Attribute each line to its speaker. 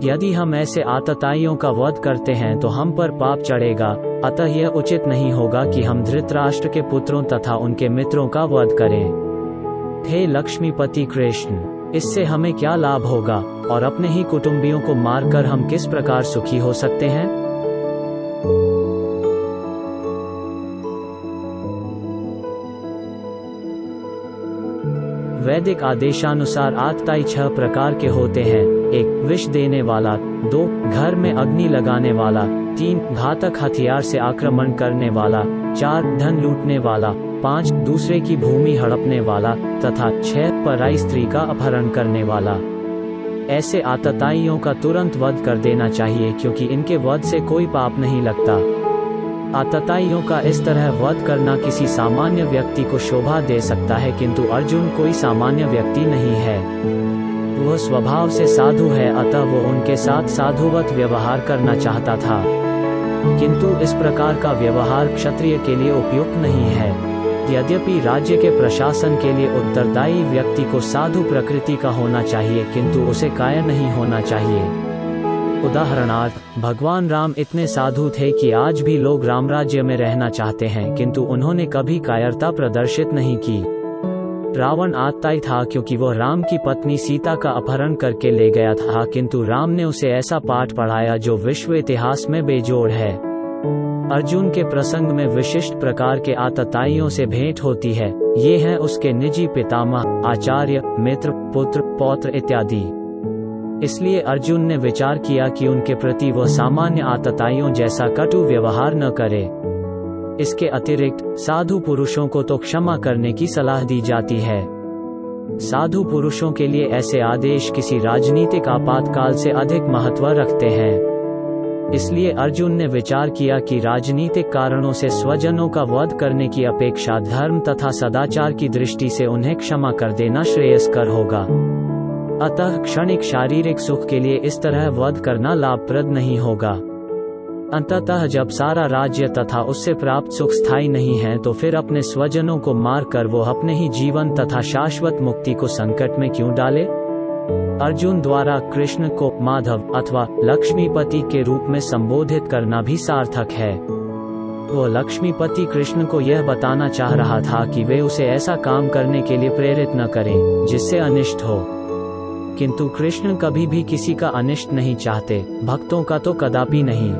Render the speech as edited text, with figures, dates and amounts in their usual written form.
Speaker 1: यदि हम ऐसे आतताइयों का वध करते हैं तो हम पर पाप चढ़ेगा, अतः यह उचित नहीं होगा कि हम धृतराष्ट्र के पुत्रों तथा उनके मित्रों का वध करें। हे लक्ष्मीपति कृष्ण, इससे हमें क्या लाभ होगा और अपने ही कुटुंबियों को मारकर हम किस प्रकार सुखी हो सकते हैं? वैदिक आदेशानुसार आतताई 6 प्रकार के होते हैं। 1 विष देने वाला, 2 घर में अग्नि लगाने वाला, 3 घातक हथियार से आक्रमण करने वाला, 4 धन लूटने वाला, 5 दूसरे की भूमि हड़पने वाला तथा 6 पराई स्त्री का अपहरण करने वाला। ऐसे आतताइयों का तुरंत वध कर देना चाहिए, क्योंकि इनके वध से कोई पाप नहीं लगता। आतताइयों का इस तरह वध करना किसी सामान्य व्यक्ति को शोभा दे सकता है, किंतु अर्जुन कोई सामान्य व्यक्ति नहीं है। वह स्वभाव से साधु है, अतः वो उनके साथ साधुवत व्यवहार करना चाहता था, किंतु इस प्रकार का व्यवहार क्षत्रिय के लिए उपयुक्त नहीं है। यद्यपि राज्य के प्रशासन के लिए उत्तरदायी व्यक्ति को साधु प्रकृति का होना चाहिए, किंतु उसे कायर नहीं होना चाहिए। उदाहरणार्थ, भगवान राम इतने साधु थे कि आज भी लोग रामराज्य में रहना चाहते हैं, किंतु उन्होंने कभी कायरता प्रदर्शित नहीं की। रावण आतताई था क्योंकि वह राम की पत्नी सीता का अपहरण करके ले गया था, किंतु राम ने उसे ऐसा पाठ पढ़ाया जो विश्व इतिहास में बेजोड़ है। अर्जुन के प्रसंग में विशिष्ट प्रकार के आतताइयों से भेंट होती है। ये हैं उसके निजी पितामह, आचार्य, मित्र, पुत्र, पौत्र इत्यादि। इसलिए अर्जुन ने विचार किया कि उनके प्रति वह सामान्य आतताइयों जैसा कटु व्यवहार न करे। इसके अतिरिक्त साधु पुरुषों को तो क्षमा करने की सलाह दी जाती है। साधु पुरुषों के लिए ऐसे आदेश किसी राजनीतिक आपातकाल से अधिक महत्व रखते हैं। इसलिए अर्जुन ने विचार किया कि राजनीतिक कारणों से स्वजनों का वध करने की अपेक्षा धर्म तथा सदाचार की दृष्टि से उन्हें क्षमा कर देना श्रेयस्कर होगा। अतः क्षणिक शारीरिक सुख के लिए इस तरह वध करना लाभप्रद नहीं होगा। अंततः जब सारा राज्य तथा उससे प्राप्त सुख स्थायी नहीं है, तो फिर अपने स्वजनों को मारकर वो अपने ही जीवन तथा शाश्वत मुक्ति को संकट में क्यों डाले? अर्जुन द्वारा कृष्ण को माधव अथवा लक्ष्मीपति के रूप में संबोधित करना भी सार्थक है। वो लक्ष्मीपति कृष्ण को यह बताना चाह रहा था कि वे उसे ऐसा काम करने के लिए प्रेरित न करें जिससे अनिष्ट हो, किंतु कृष्ण कभी भी किसी का अनिष्ट नहीं चाहते, भक्तों का तो कदापि नहीं।